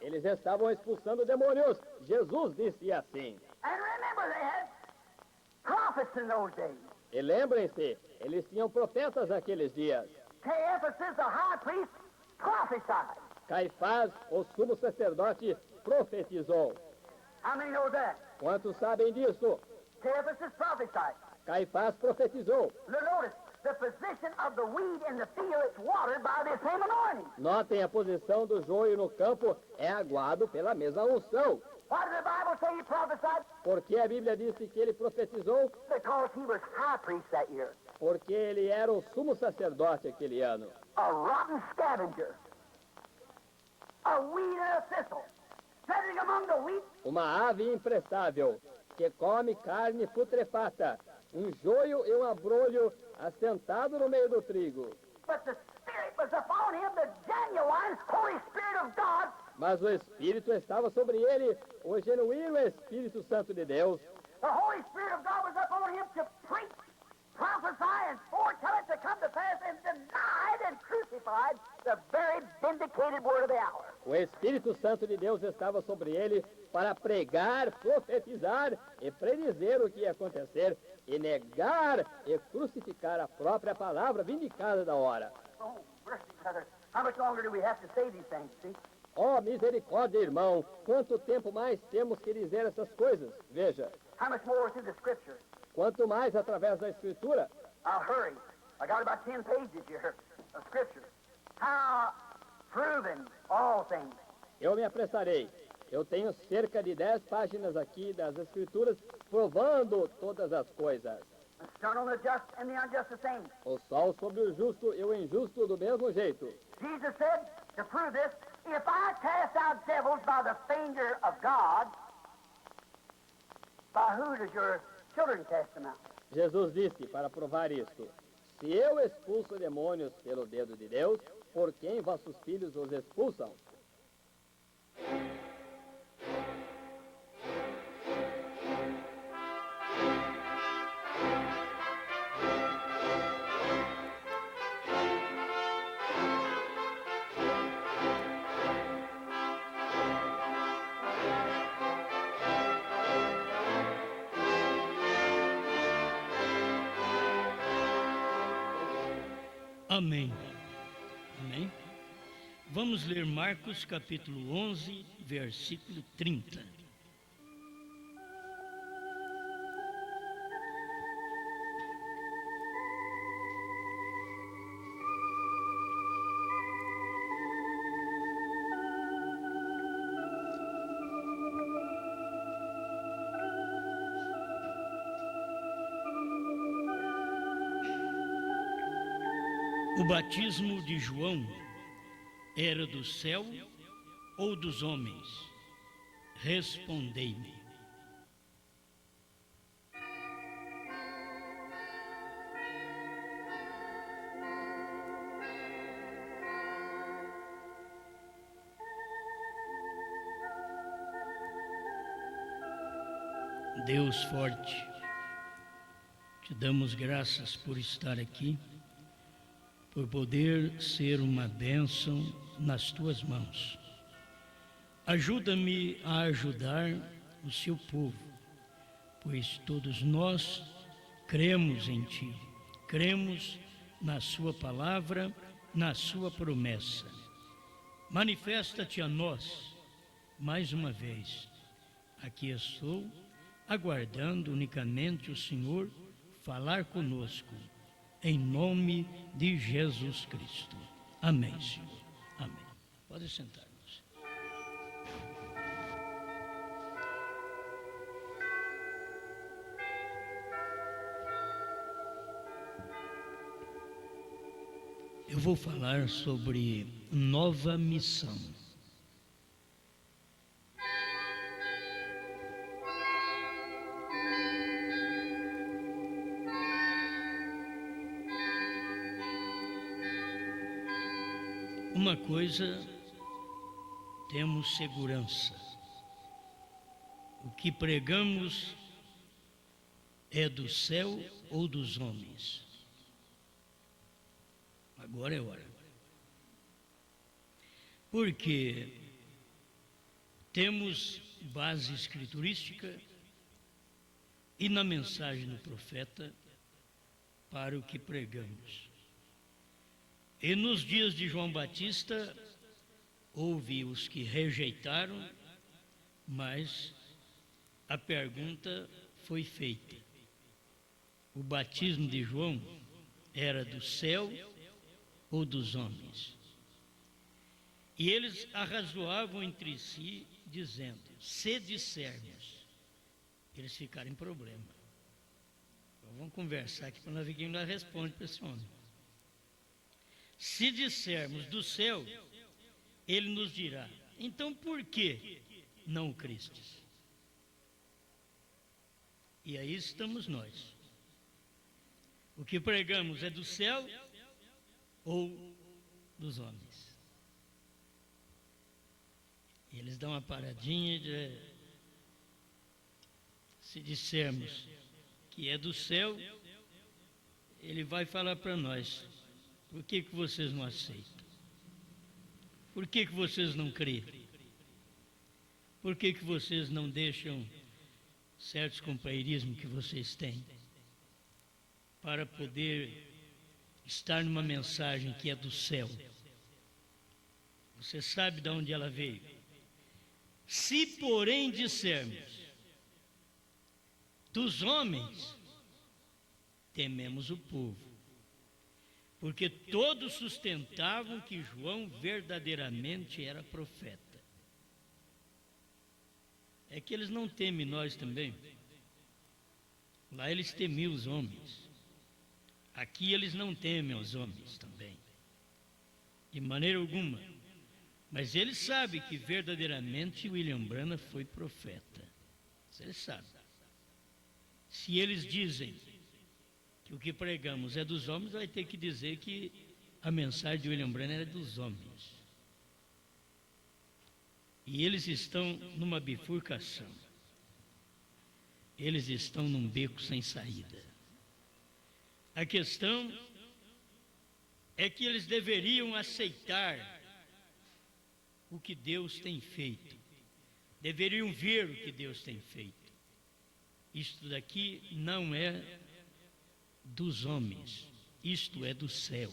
Eles estavam expulsando demônios. Jesus disse assim. And remember, they had prophets in those days. E lembrem-se, eles tinham profetas naqueles dias. Caiaphas, the high priest, prophesied. Caifás, o sumo sacerdote, profetizou. How many know that? Quantos sabem disso? Caiaphas prophesied. Caifás profetizou. Now notice, the position of the weed in the field is watered by the same anointing. Notem, a posição do joio no campo é aguado pela mesma unção. Why did the Bible say he prophesied? Porque a Bíblia disse que ele profetizou? Because he was high priest that year. Porque ele era o sumo sacerdote aquele ano. A rotten scavenger. A weed and a thistle. Sitting among the wheat. Uma ave imprestável, que come carne putrefata, um joio e um abrolho assentado no meio do trigo. But the Spirit was upon him, the genuine Holy Spirit of God. Mas o Espírito estava sobre ele, o genuíno Espírito Santo de Deus. The Holy Spirit of God was upon him to preach, prophesy, and foretell it to come to pass, and denied and crucified the very vindicated word of the hour. O Espírito Santo de Deus estava sobre ele para pregar, profetizar e predizer o que ia acontecer, e negar e crucificar a própria palavra vindicada da hora. Oh, mercy, brother. How much longer do we have to say these things, see? Oh, misericórdia, irmão, quanto tempo mais temos que dizer essas coisas? Veja, How much more through the Scripture? quanto mais através da Escritura. I'll hurry. I got about 10 pages here of Scripture. How proven all things. Eu me apressarei. Eu tenho cerca de 10 páginas aqui das Escrituras provando todas as coisas. The sun on the just and the unjust the same. O sol sobre o justo e o injusto do mesmo jeito. Jesus said, to prove this, if I cast out devils by the finger of God, by who does your children cast them out? Jesus disse, para provar isto, se eu expulso demônios pelo dedo de Deus, por quem vossos filhos os expulsam? Amém. Amém. Vamos ler Marcos capítulo 11, versículo 30. O batismo de João era do céu ou dos homens? Respondei-me. Deus forte, te damos graças por estar aqui, por poder ser uma bênção nas tuas mãos. Ajuda-me a ajudar o seu povo, pois todos nós cremos em ti, cremos na sua palavra, na sua promessa. Manifesta-te a nós, mais uma vez. Aqui estou, aguardando unicamente o Senhor falar conosco. Em nome de Jesus Cristo. Amém, Senhor. Amém. Pode sentar-nos. Eu vou falar sobre nova missão. Uma coisa, temos segurança. O que pregamos é do céu ou dos homens. Agora é hora. Porque temos base escriturística e na mensagem do profeta para o que pregamos. E nos dias de João Batista, houve os que rejeitaram, mas a pergunta foi feita. O batismo de João era do céu ou dos homens? E eles arrazoavam entre si, dizendo, se dissermos, eles ficaram em problema. Então, vamos conversar aqui para nós ver quem nós responde para esse homem. Se dissermos do céu, ele nos dirá, então por que não o crestes? E aí estamos nós. O que pregamos é do céu ou dos homens? E eles dão uma paradinha de... Se dissermos que é do céu, ele vai falar para nós, por que vocês não aceitam? Por que vocês não creem? Por que vocês não deixam certos companheirismos que vocês têm para poder estar numa mensagem que é do céu? Você sabe de onde ela veio. Se, porém, dissermos dos homens, tememos o povo, porque todos sustentavam que João verdadeiramente era profeta. É que eles não temem nós também. Lá eles temiam os homens. Aqui eles não temem os homens também, de maneira alguma. Mas eles sabem que verdadeiramente William Branham foi profeta. Eles sabem. Se eles dizem que o que pregamos é dos homens, vai ter que dizer que a mensagem de William Branham era dos homens. E eles estão numa bifurcação. Eles estão num beco sem saída. A questão é que eles deveriam aceitar o que Deus tem feito. Deveriam ver o que Deus tem feito. Isto daqui não é dos homens, isto é do céu.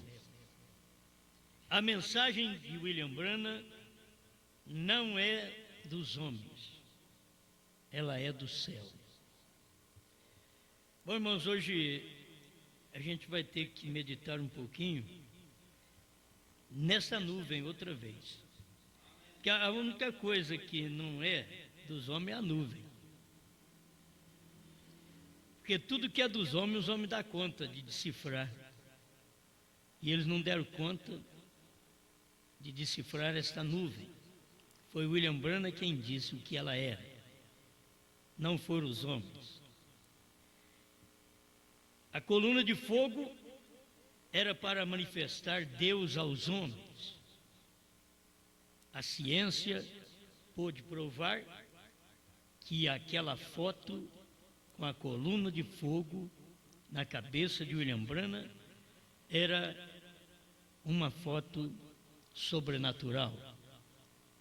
A mensagem de William Branham não é dos homens, ela é do céu. Bom, irmãos, hoje a gente vai ter que meditar um pouquinho nessa nuvem outra vez. Que a única coisa que não é dos homens é a nuvem. Porque tudo que é dos homens, os homens dão conta de decifrar. E eles não deram conta de decifrar esta nuvem. Foi William Branham quem disse o que ela era. Não foram os homens. A coluna de fogo era para manifestar Deus aos homens. A ciência pôde provar que aquela foto com a coluna de fogo na cabeça de William Branham era uma foto sobrenatural.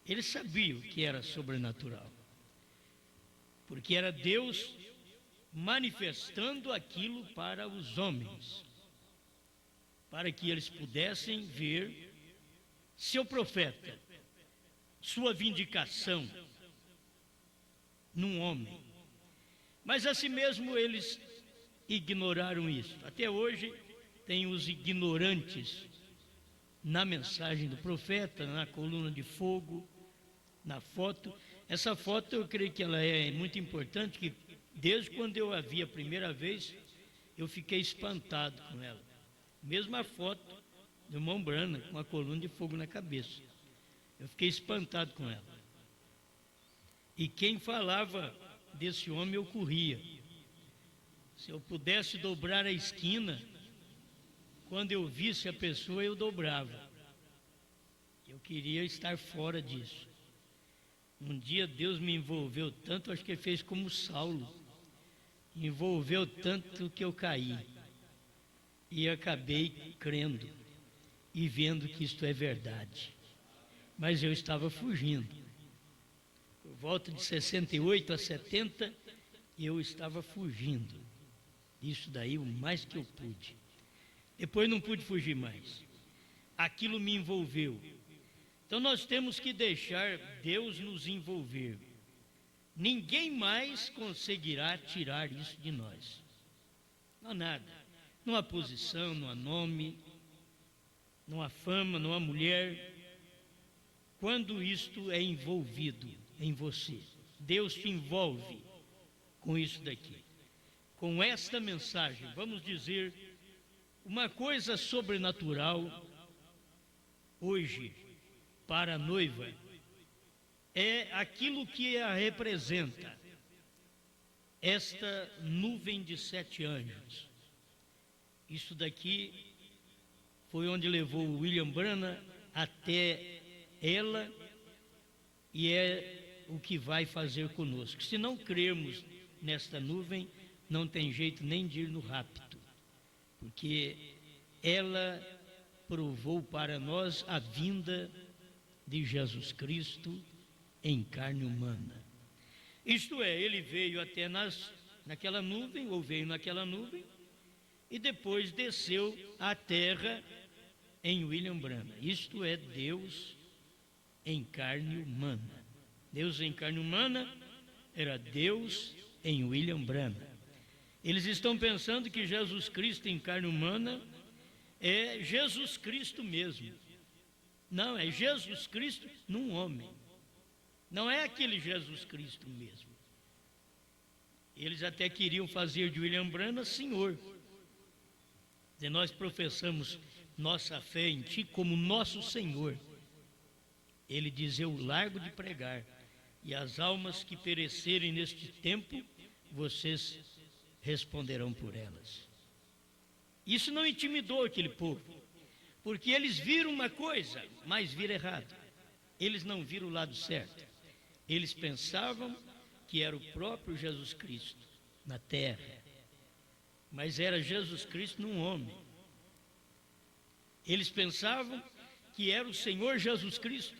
Ele sabia o que era sobrenatural, porque era Deus manifestando aquilo para os homens, para que eles pudessem ver seu profeta, sua vindicação num homem. Mas assim mesmo eles ignoraram isso. Até hoje tem os ignorantes na mensagem do profeta, na coluna de fogo, na foto. Essa foto eu creio que ela é muito importante, que desde quando eu a vi a primeira vez, eu fiquei espantado com ela. Mesmo a foto do irmão Branham com a coluna de fogo na cabeça. Eu fiquei espantado com ela. E quem falava desse homem eu corria. Se eu pudesse dobrar a esquina, quando eu visse a pessoa eu dobrava. Eu queria estar fora disso. Um dia Deus me envolveu tanto, acho que ele fez como Saulo. Envolveu tanto que eu caí. E acabei crendo e vendo que isto é verdade. Mas eu estava fugindo. por volta de 68 a 70, eu estava fugindo. Isso daí o mais que eu pude. Depois não pude fugir mais. Aquilo me envolveu. Então nós temos que deixar Deus nos envolver. Ninguém mais conseguirá tirar isso de nós. Não há nada. Não há posição, não há nome, não há fama, não há mulher. Quando isto é envolvido em você, Deus te envolve com isso daqui. Com esta mensagem, vamos dizer, uma coisa sobrenatural hoje para a noiva é aquilo que a representa, esta nuvem de 7 anjos. Isso daqui foi onde levou o William Branham até ela e é o que vai fazer conosco. Se não crermos nesta nuvem, não tem jeito nem de ir no rapto, porque ela provou para nós a vinda de Jesus Cristo em carne humana. Isto é, ele veio até naquela nuvem, ou veio naquela nuvem, e depois desceu à terra em William Branham. Isto é Deus em carne humana. Deus em carne humana era Deus em William Branham. Eles estão pensando que Jesus Cristo em carne humana é Jesus Cristo mesmo. Não, é Jesus Cristo num homem. Não é aquele Jesus Cristo mesmo. Eles até queriam fazer de William Branham Senhor. E nós professamos nossa fé em Ti como nosso Senhor. Ele diz: eu largo de pregar, e as almas que perecerem neste tempo, vocês responderão por elas. Isso não intimidou aquele povo, porque eles viram uma coisa, mas viram errado. Eles não viram o lado certo. Eles pensavam que era o próprio Jesus Cristo na terra, mas era Jesus Cristo num homem. Eles pensavam que era o Senhor Jesus Cristo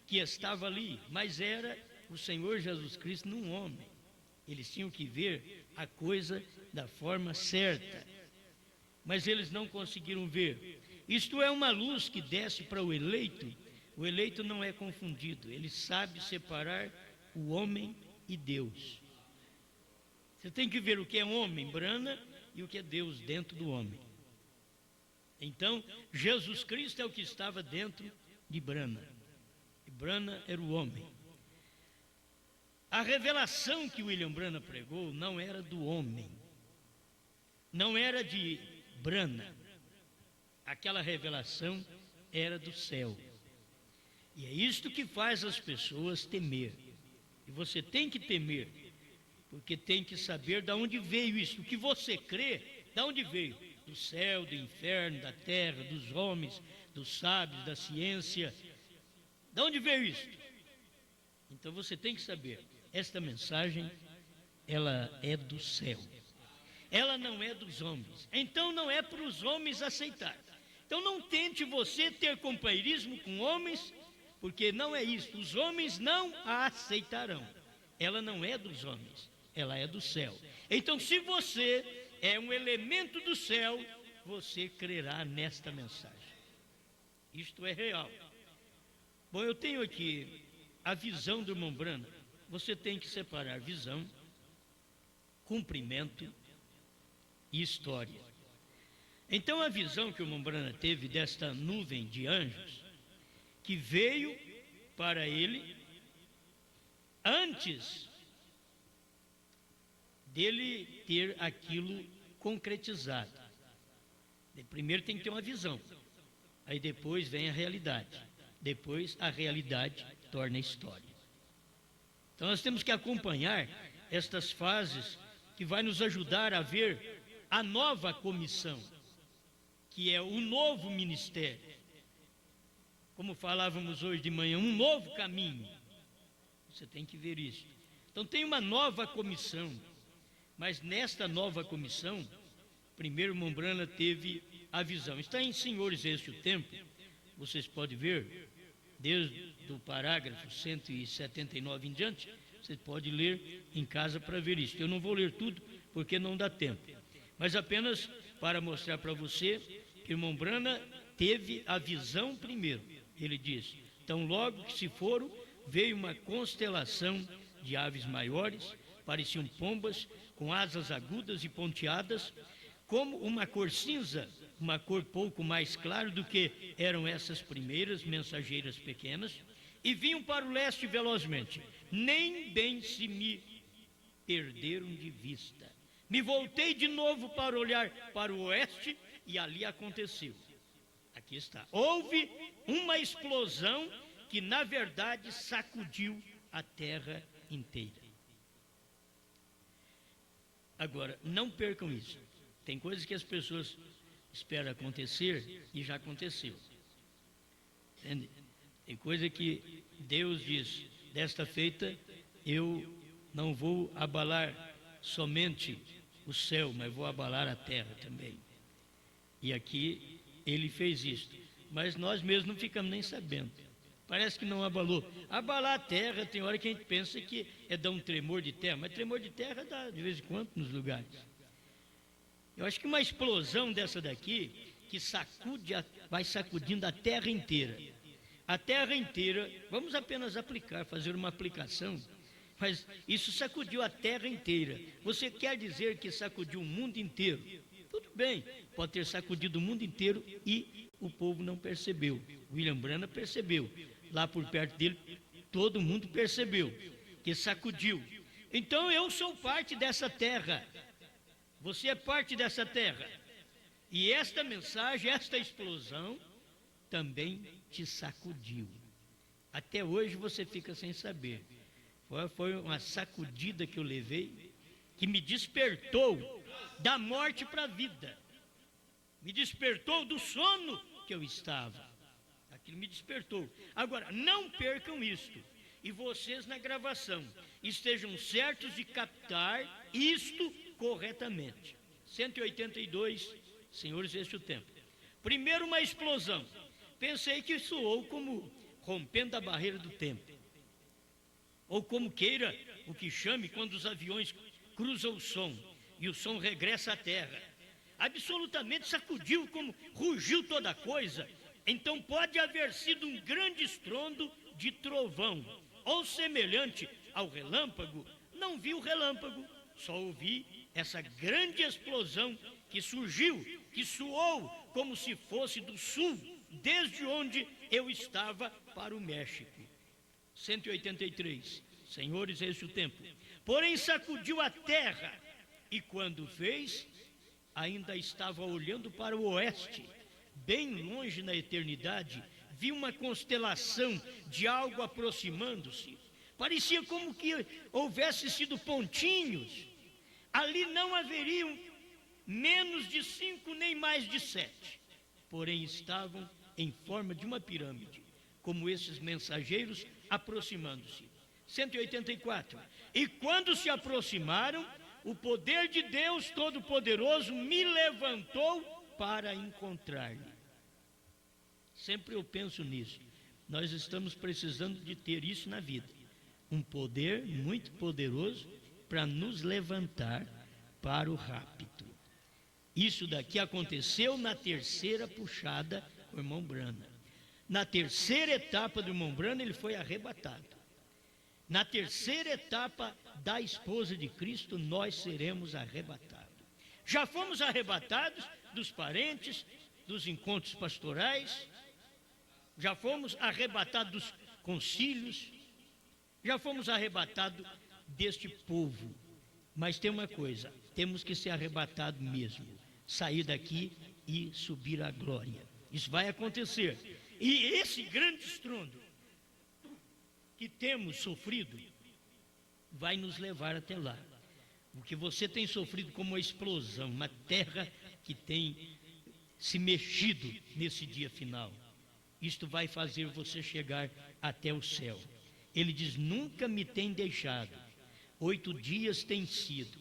que estava ali, mas era o Senhor Jesus Cristo num homem. Eles tinham que ver a coisa da forma certa, mas eles não conseguiram ver. Isto é uma luz que desce para o eleito. O eleito não é confundido, ele sabe separar o homem e Deus. Você tem que ver o que é homem, Branham, e o que é Deus dentro do homem. Então, Jesus Cristo é o que estava dentro de Branham. E Branham era o homem. A revelação que William Branham pregou não era do homem, não era de Branham. Aquela revelação era do céu. E é isto que faz as pessoas temer. E você tem que temer, porque tem que saber de onde veio isso. O que você crê, de onde veio? Do céu, do inferno, da terra, dos homens, dos sábios, da ciência. De onde veio isso? Então você tem que saber. Esta mensagem, ela é do céu. Ela não é dos homens. Então não é para os homens aceitar. Então não tente você ter companheirismo com homens, porque não é isso. Os homens não a aceitarão. Ela não é dos homens, ela é do céu. Então se você é um elemento do céu, você crerá nesta mensagem. Isto é real. Bom, eu tenho aqui a visão do irmão Branham. Você tem que separar visão, cumprimento e história. Então a visão que o irmão Branham teve desta nuvem de anjos, que veio para ele antes dele ter aquilo concretizado. Primeiro tem que ter uma visão, aí depois vem a realidade, depois a realidade torna história. Então nós temos que acompanhar estas fases que vai nos ajudar a ver a nova comissão, que é o novo ministério. Como falávamos hoje de manhã, um novo caminho. Você tem que ver isso. Então tem uma nova comissão, mas nesta nova comissão, primeiro irmão Branham teve a visão. Está em Senhores Este o Tempo, vocês podem ver, desde o parágrafo 179 em diante, você pode ler em casa para ver isso. Eu não vou ler tudo porque não dá tempo, mas apenas para mostrar para você que o irmão Brana teve a visão primeiro. Ele diz: tão logo que se foram, veio uma constelação de aves maiores, pareciam pombas, com asas agudas e ponteadas, como uma cor cinza, uma cor pouco mais clara do que eram essas primeiras mensageiras pequenas, e vinham para o leste velozmente. Nem bem se me perderam de vista. Me voltei de novo para olhar para o oeste, e ali aconteceu. Aqui está. Houve uma explosão que, na verdade, sacudiu a terra inteira. Agora, não percam isso. Tem coisas que as pessoas esperam acontecer e já aconteceu. Entende? Tem coisa que Deus diz: desta feita eu não vou abalar somente o céu, mas vou abalar a terra também. E aqui ele fez isso. Mas nós mesmos não ficamos nem sabendo. Parece que não abalou. Abalar a terra, tem hora que a gente pensa que é dar um tremor de terra, mas tremor de terra dá de vez em quando nos lugares. Eu acho que uma explosão dessa daqui, que vai sacudindo a terra inteira. A terra inteira, vamos apenas fazer uma aplicação, mas isso sacudiu a terra inteira. Você quer dizer que sacudiu o mundo inteiro? Tudo bem, pode ter sacudido o mundo inteiro e o povo não percebeu. William Brana percebeu. Lá por perto dele, todo mundo percebeu que sacudiu. Então eu sou parte dessa terra. Você é parte dessa terra. E esta mensagem, esta explosão, também te sacudiu. Até hoje você fica sem saber. Foi uma sacudida que eu levei, que me despertou da morte para a vida. Me despertou do sono que eu estava. Aquilo me despertou. Agora, não percam isto. E vocês na gravação estejam certos de captar isto corretamente. 182, senhores, este é o tempo. Primeiro, uma explosão. Pensei que soou como rompendo a barreira do tempo. Ou como queira o que chame quando os aviões cruzam o som e o som regressa à terra. Absolutamente sacudiu, como rugiu toda coisa. Então pode haver sido um grande estrondo de trovão, ou semelhante ao relâmpago. Não vi o relâmpago, só ouvi essa grande explosão que surgiu, que soou como se fosse do sul, desde onde eu estava, para o México. 183. Senhores, esse é o tempo. Porém sacudiu a terra, e quando fez, ainda estava olhando para o oeste, bem longe na eternidade, vi uma constelação de algo aproximando-se. Parecia como que houvesse sido pontinhos. Ali não haveriam menos de 5 nem mais de 7. Porém estavam em forma de uma pirâmide, como esses mensageiros aproximando-se. 184. E quando se aproximaram, o poder de Deus Todo-Poderoso me levantou para encontrar-lhe. Sempre eu penso nisso. Nós estamos precisando de ter isso na vida. Um poder muito poderoso para nos levantar para o rapto. Isso daqui aconteceu na terceira puxada com o irmão Brana. Na terceira etapa do irmão Brana, ele foi arrebatado. Na terceira etapa da esposa de Cristo, nós seremos arrebatados. Já fomos arrebatados dos parentes, dos encontros pastorais, já fomos arrebatados dos concílios, já fomos arrebatados deste povo. Mas tem uma coisa, temos que ser arrebatados mesmo, sair daqui e subir à glória. Isso vai acontecer. E esse grande estrondo que temos sofrido vai nos levar até lá. O que você tem sofrido como uma explosão, uma terra que tem se mexido nesse dia final. Isto vai fazer você chegar até o céu. Ele diz: nunca me tem deixado. 8 dias tem sido,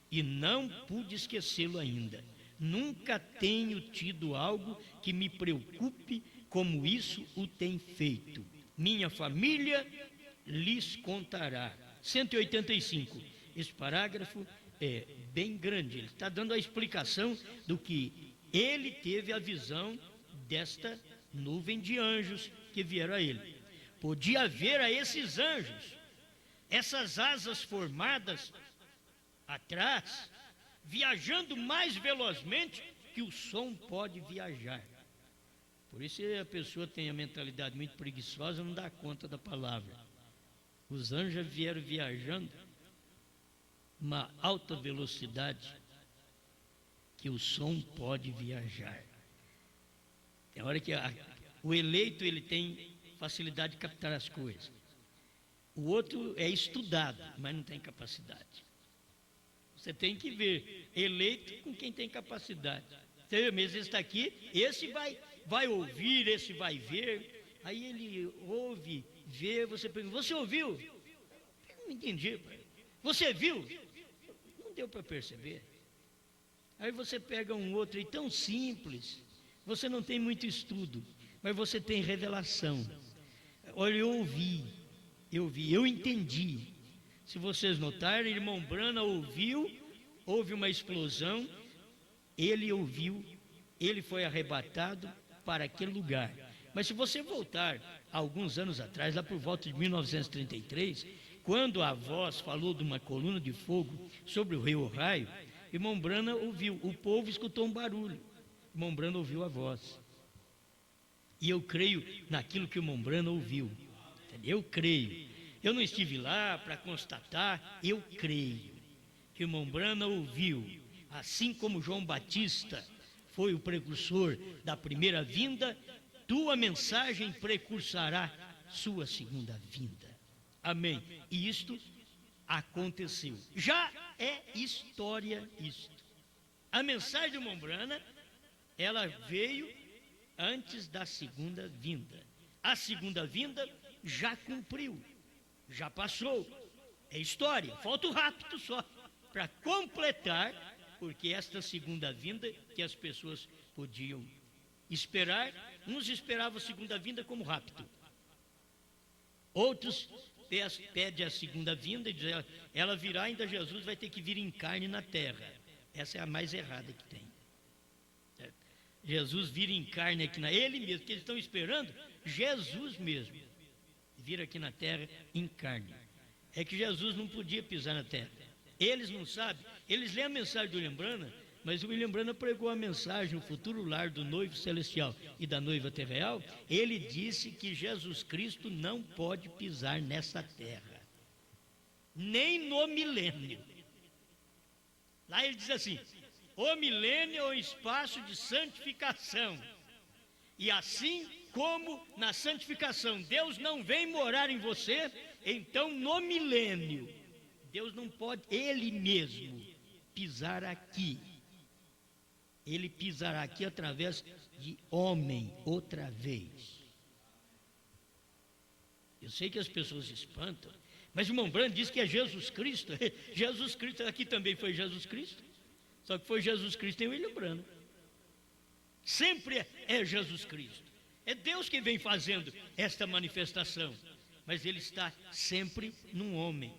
e não pude esquecê-lo ainda. Nunca tenho tido algo que me preocupe como isso o tem feito. minha família lhes contará. 185. Esse parágrafo é bem grande. Ele está dando a explicação do que ele teve a visão desta nuvem de anjos que vieram a ele. Podia ver a esses anjos, essas asas formadas atrás, viajando mais velozmente que o som pode viajar. Por isso a pessoa tem a mentalidade muito preguiçosa, não dá conta da palavra. Os anjos vieram viajando uma alta velocidade que o som pode viajar. Tem hora que o eleito ele tem facilidade de captar as coisas. O outro é estudado, mas não tem capacidade. Você tem que ver eleito com quem tem capacidade. Você mesmo está aqui, esse vai ouvir, esse vai ver. Aí ele ouve, vê, você pergunta, você ouviu? Eu não entendi. Você viu? Não deu para perceber. Aí você pega um outro e tão simples, você não tem muito estudo, mas você tem revelação. Olha, eu ouvi, eu entendi. Se vocês notarem, irmão Brana ouviu, houve uma explosão, ele ouviu, ele foi arrebatado para aquele lugar. Mas se você voltar alguns anos atrás, lá por volta de 1933, quando a voz falou de uma coluna de fogo sobre o rio Ohio, irmão Brana ouviu, o povo escutou um barulho, irmão Brana ouviu a voz. E eu creio naquilo que o irmão Brana ouviu, entendeu? Eu creio. Eu não estive lá para constatar, eu creio que o irmão Brana ouviu, assim como João Batista foi o precursor da primeira vinda, tua mensagem precursará sua segunda vinda. Amém. E isto aconteceu. Já é história isto. A mensagem de irmão Brana, ela veio antes da segunda vinda. A segunda vinda já cumpriu, já passou. É história, falta o rapto só para completar, porque esta segunda vinda que as pessoas podiam esperar, uns esperavam a segunda vinda como rapto. Outros pedem a segunda vinda e dizem, ela virá, ainda Jesus vai ter que vir em carne na terra. Essa é a mais errada que tem. Jesus vira em carne aqui ele mesmo, que eles estão esperando, Jesus mesmo, vira aqui na terra em carne. É que Jesus não podia pisar na terra. Eles não sabem, eles lêem a mensagem do William Branham, mas o William Branham pregou a mensagem, o futuro lar do noivo celestial e da noiva terreal. Ele disse que Jesus Cristo não pode pisar nessa terra, nem no milênio. Lá ele diz assim, o milênio é um espaço de santificação, e assim como na santificação Deus não vem morar em você, então no milênio Deus não pode, Ele mesmo, pisar aqui. Ele pisará aqui através de homem outra vez. Eu sei que as pessoas se espantam, mas o irmão Branham diz que é Jesus Cristo. Jesus Cristo, aqui também foi Jesus Cristo, só que foi Jesus Cristo em William Branham. Sempre é Jesus Cristo. É Deus que vem fazendo esta manifestação, mas Ele está sempre num homem.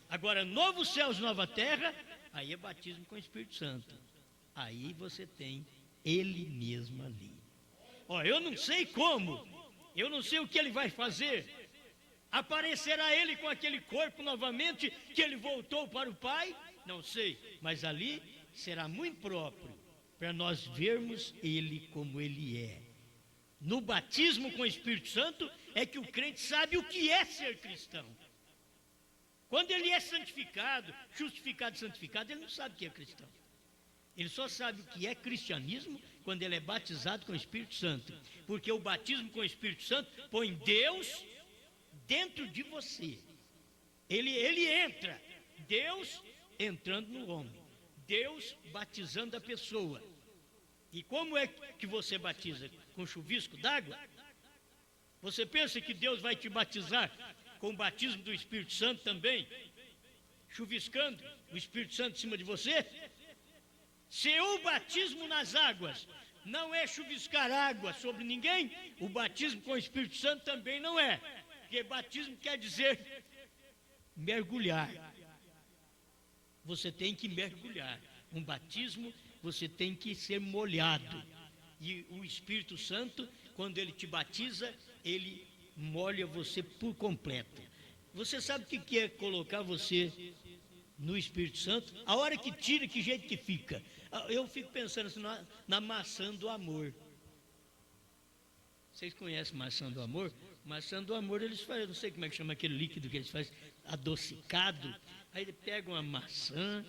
Agora, novos céus, nova terra, aí é batismo com o Espírito Santo. Aí você tem Ele mesmo ali. Ó, eu não sei como, eu não sei o que Ele vai fazer. Aparecerá Ele com aquele corpo novamente que Ele voltou para o Pai? Não sei, mas ali será muito próprio para nós vermos Ele como Ele é. No batismo com o Espírito Santo é que o crente sabe o que é ser cristão. Quando ele é santificado, justificado e santificado, ele não sabe o que é cristão. Ele só sabe o que é cristianismo quando ele é batizado com o Espírito Santo. Porque o batismo com o Espírito Santo põe Deus dentro de você. Ele entra, Deus entrando no homem, Deus batizando a pessoa. E como é que você batiza? Com chuvisco d'água? Você pensa que Deus vai te batizar com o batismo do Espírito Santo também, chuviscando o Espírito Santo em cima de você? Se o batismo nas águas não é chuviscar água sobre ninguém, o batismo com o Espírito Santo também não é. Porque batismo quer dizer mergulhar. Você tem que mergulhar. Um batismo, você tem que ser molhado. E o Espírito Santo, quando ele te batiza, ele molha você por completo. Você sabe o que é colocar você no Espírito Santo? A hora que tira, que jeito que fica? Eu fico pensando assim, na maçã do amor. Vocês conhecem maçã do amor? Maçã do amor, eles fazem, não sei como é que chama aquele líquido que eles fazem, adocicado. Aí eles pegam a maçã,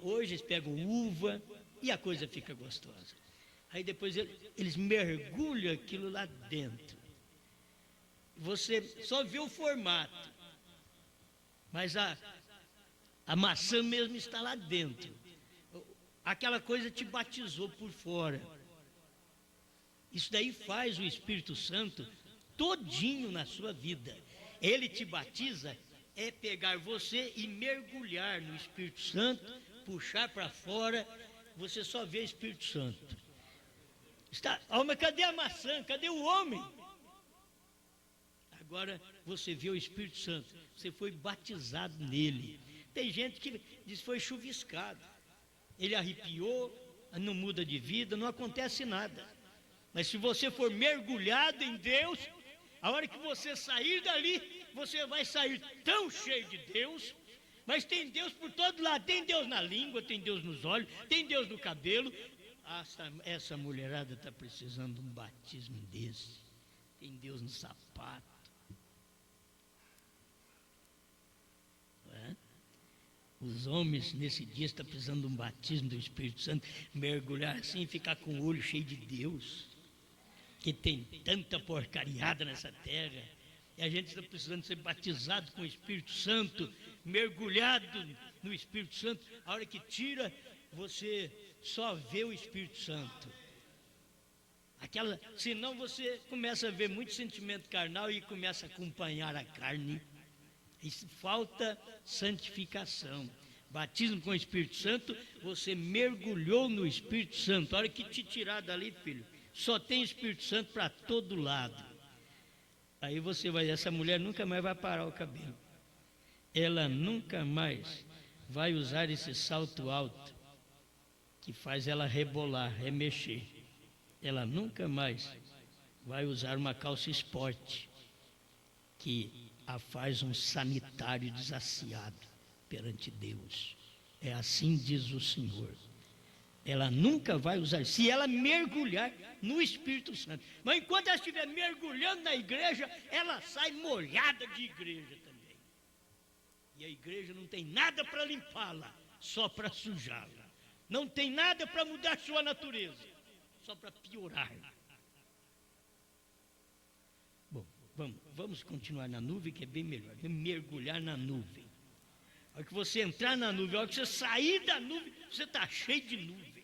hoje eles pegam uva e a coisa fica gostosa. Aí depois eles mergulham aquilo lá dentro. Você só vê o formato, mas a maçã mesmo está lá dentro. Aquela coisa te batizou por fora. Isso daí faz o Espírito Santo todinho na sua vida. Ele te batiza, é pegar você e mergulhar no Espírito Santo, puxar para fora, você só vê o Espírito Santo. Mas cadê a maçã? Cadê o homem? Agora você vê o Espírito Santo, você foi batizado nele. Tem gente que diz que foi chuviscado. Ele arrepiou, não muda de vida, não acontece nada. Mas se você for mergulhado em Deus, a hora que você sair dali, você vai sair tão cheio de Deus. Mas tem Deus por todo lado, tem Deus na língua, tem Deus nos olhos, tem Deus no cabelo. Essa mulherada está precisando de um batismo desse. Tem Deus no sapato. Os homens nesse dia estão precisando de um batismo do Espírito Santo, mergulhar assim e ficar com o olho cheio de Deus, que tem tanta porcariada nessa terra, e a gente está precisando ser batizado com o Espírito Santo, mergulhado no Espírito Santo. A hora que tira, você só vê o Espírito Santo. Senão você começa a ver muito sentimento carnal e começa a acompanhar a carne. Isso falta santificação. Batismo com o Espírito Santo, você mergulhou no Espírito Santo. A hora que te tirar dali, filho, só tem Espírito Santo para todo lado. Aí você vai, essa mulher nunca mais vai parar o cabelo. Ela nunca mais vai usar esse salto alto que faz ela rebolar, remexer. Ela nunca mais vai usar uma calça esporte que a faz um sanitário desaciado perante Deus. É assim diz o Senhor. Ela nunca vai usar, se ela mergulhar no Espírito Santo. Mas enquanto ela estiver mergulhando na igreja, ela sai molhada de igreja também. E a igreja não tem nada para limpá-la, só para sujá-la. Não tem nada para mudar sua natureza, só para piorar. Vamos continuar na nuvem, que é bem melhor. Mergulhar na nuvem. A hora que você entrar na nuvem, a hora que você sair da nuvem, você está cheio de nuvem.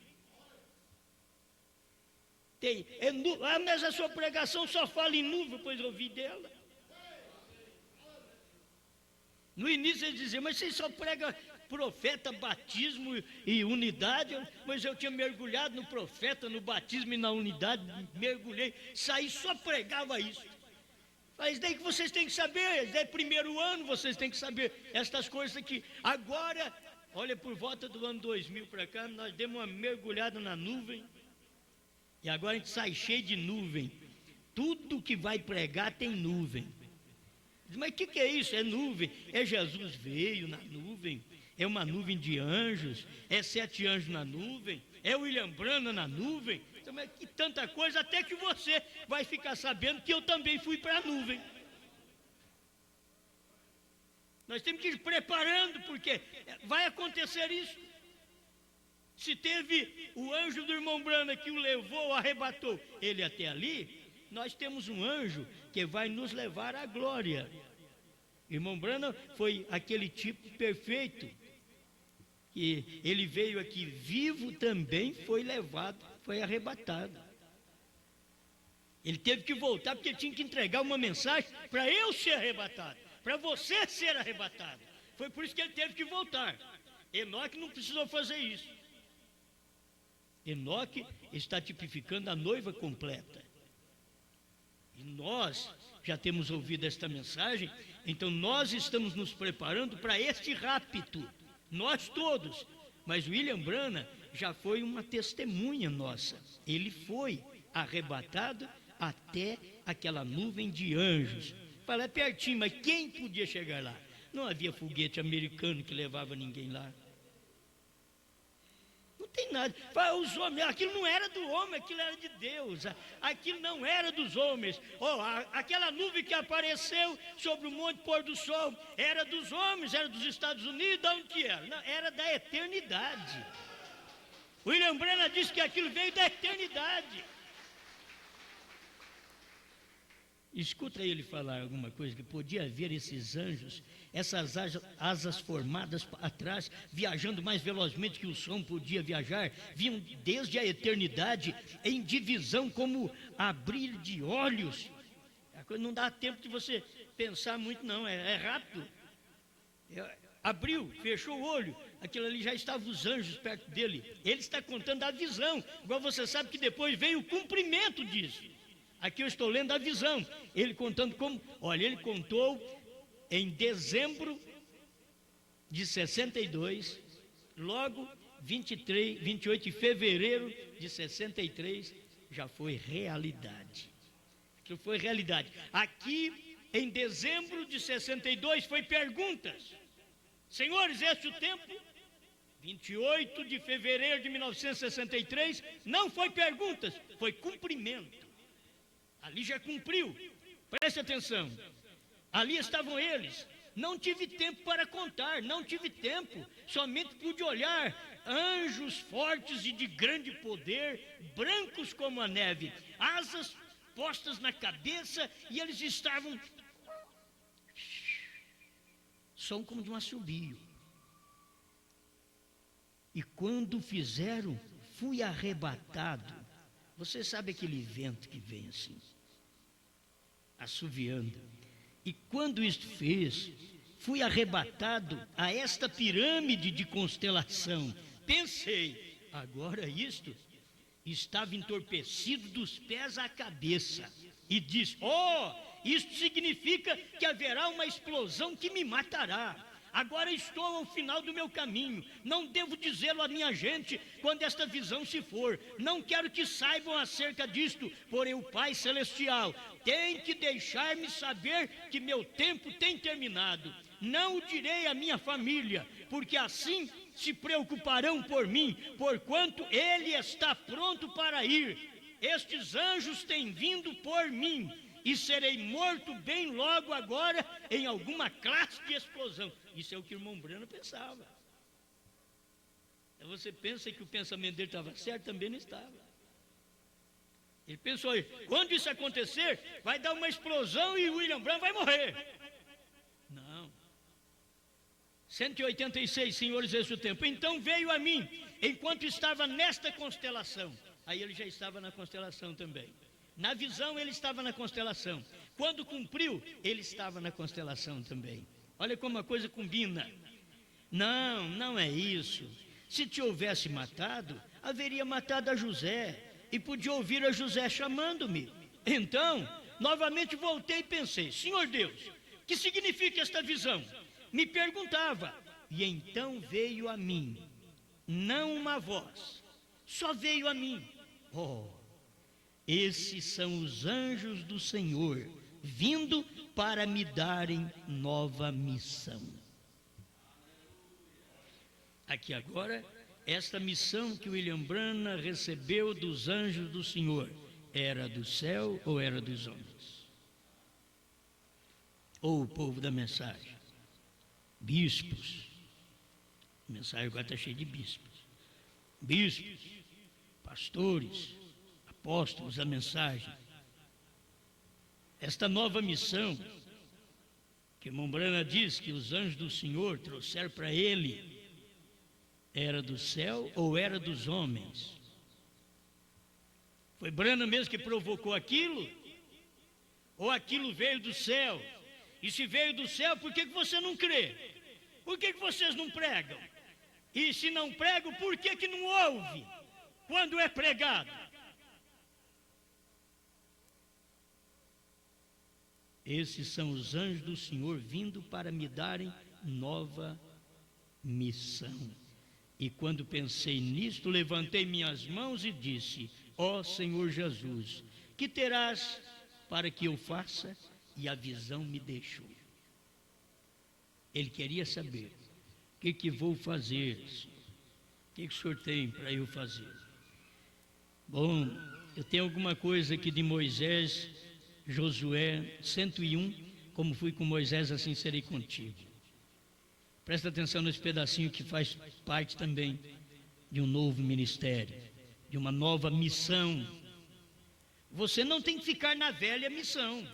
Mas a sua pregação só fala em nuvem, pois eu ouvi dela. No início ele dizia, mas você só prega profeta, batismo e unidade. Mas eu tinha mergulhado no profeta, no batismo e na unidade, mergulhei, saí, só pregava isso. Mas daí que vocês têm que saber, é primeiro ano, vocês têm que saber estas coisas aqui. Agora, olha, por volta do ano 2000 para cá, nós demos uma mergulhada na nuvem, e agora a gente sai cheio de nuvem. Tudo que vai pregar tem nuvem. Mas o que é isso? É nuvem. É Jesus veio na nuvem, é uma nuvem de anjos, é 7 anjos na nuvem, é William Branham na nuvem. E tanta coisa, até que você vai ficar sabendo que eu também fui para a nuvem. Nós temos que ir preparando, porque vai acontecer isso. Se teve o anjo do irmão Branham que o levou, arrebatou ele até ali, nós temos um anjo que vai nos levar à glória. Irmão Branham foi aquele tipo perfeito, que ele veio aqui vivo também, foi levado, foi arrebatado. Ele teve que voltar porque ele tinha que entregar uma mensagem para eu ser arrebatado, para você ser arrebatado. Foi por isso que ele teve que voltar. Enoque não precisou fazer isso. Enoque está tipificando a noiva completa. E nós já temos ouvido esta mensagem, então nós estamos nos preparando para este rapto, nós todos. Mas William Branham já foi uma testemunha nossa. Ele foi arrebatado até aquela nuvem de anjos. Fala, é pertinho, mas quem podia chegar lá? Não havia foguete americano que levava ninguém lá. Não tem nada. Fala, os homens, aquilo não era do homem, aquilo era de Deus. Aquilo não era dos homens. Aquela nuvem que apareceu sobre o Monte Pôr do Sol era dos homens, era dos Estados Unidos, de onde que era? Não, era da eternidade. William Branham disse que aquilo veio da eternidade. Escuta ele falar alguma coisa, que podia haver esses anjos, essas asas formadas atrás, viajando mais velozmente que o som podia viajar, vinham desde a eternidade, em divisão como abrir de olhos. A coisa não dá tempo de você pensar muito não, é rápido. Abriu, fechou o olho, aquilo ali já estavam os anjos perto dele. Ele está contando a visão, igual você sabe que depois veio o cumprimento disso. Aqui eu estou lendo a visão, ele contando como, olha, ele contou em dezembro de 62, logo 28 de fevereiro de 63, já foi realidade. Aquilo foi realidade. Aqui, em dezembro de 62, foi perguntas. Senhores, este é o tempo? 28 de fevereiro de 1963, não foi perguntas, foi cumprimento. Ali já cumpriu, preste atenção, ali estavam eles, não tive tempo para contar, não tive tempo, somente pude olhar anjos fortes e de grande poder, brancos como a neve, asas postas na cabeça, e eles estavam, som como de um assobio, e quando fizeram, fui arrebatado. Você sabe aquele vento que vem assim, assoviando. E quando isto fez, fui arrebatado a esta pirâmide de constelação. Pensei, agora isto estava entorpecido dos pés à cabeça. E disse, isto significa que haverá uma explosão que me matará. Agora estou ao final do meu caminho, não devo dizê-lo à minha gente quando esta visão se for, não quero que saibam acerca disto, porém o Pai Celestial tem que deixar-me saber que meu tempo tem terminado, não o direi à minha família, porque assim se preocuparão por mim, porquanto Ele está pronto para ir, estes anjos têm vindo por mim, e serei morto bem logo agora em alguma classe de explosão. Isso é o que o irmão Branham pensava. Você pensa que o pensamento dele estava certo? Também não estava. Ele pensou, quando isso acontecer, vai dar uma explosão e o William Branham vai morrer. Não. 186, senhores, esse é o tempo. Então veio a mim, enquanto estava nesta constelação. Aí ele já estava na constelação também. Na visão ele estava na constelação. Quando cumpriu, ele estava na constelação também. Olha como a coisa combina. Não é isso. Se te houvesse matado, haveria matado a José. E podia ouvir a José chamando-me. Então, novamente voltei e pensei, Senhor Deus, que significa esta visão? Me perguntava. E então veio a mim, não uma voz, só veio a mim. Esses são os anjos do Senhor, vindo para me darem nova missão. Aqui agora, esta missão que William Branham recebeu dos anjos do Senhor, era do céu ou era dos homens? Ou o povo da mensagem? Bispos. A mensagem agora está cheia de bispos. Bispos, pastores, apóstolos da mensagem. Esta nova missão, que irmão Branham diz que os anjos do Senhor trouxeram para ele, era do céu ou era dos homens? Foi Branham mesmo que provocou aquilo? Ou aquilo veio do céu? E se veio do céu, por que você não crê? Por que vocês não pregam? E se não pregam, por que não ouve quando é pregado? Esses são os anjos do Senhor vindo para me darem nova missão. E quando pensei nisto, levantei minhas mãos e disse: ó Senhor Jesus, que terás para que eu faça? E a visão me deixou. Ele queria saber: o que vou fazer, Senhor? O que o Senhor tem para eu fazer? Bom, eu tenho alguma coisa aqui de Moisés, Josué 101, como fui com Moisés, assim serei contigo. Presta atenção nesse pedacinho que faz parte também de um novo ministério, de uma nova missão. Você não tem que ficar na velha missão.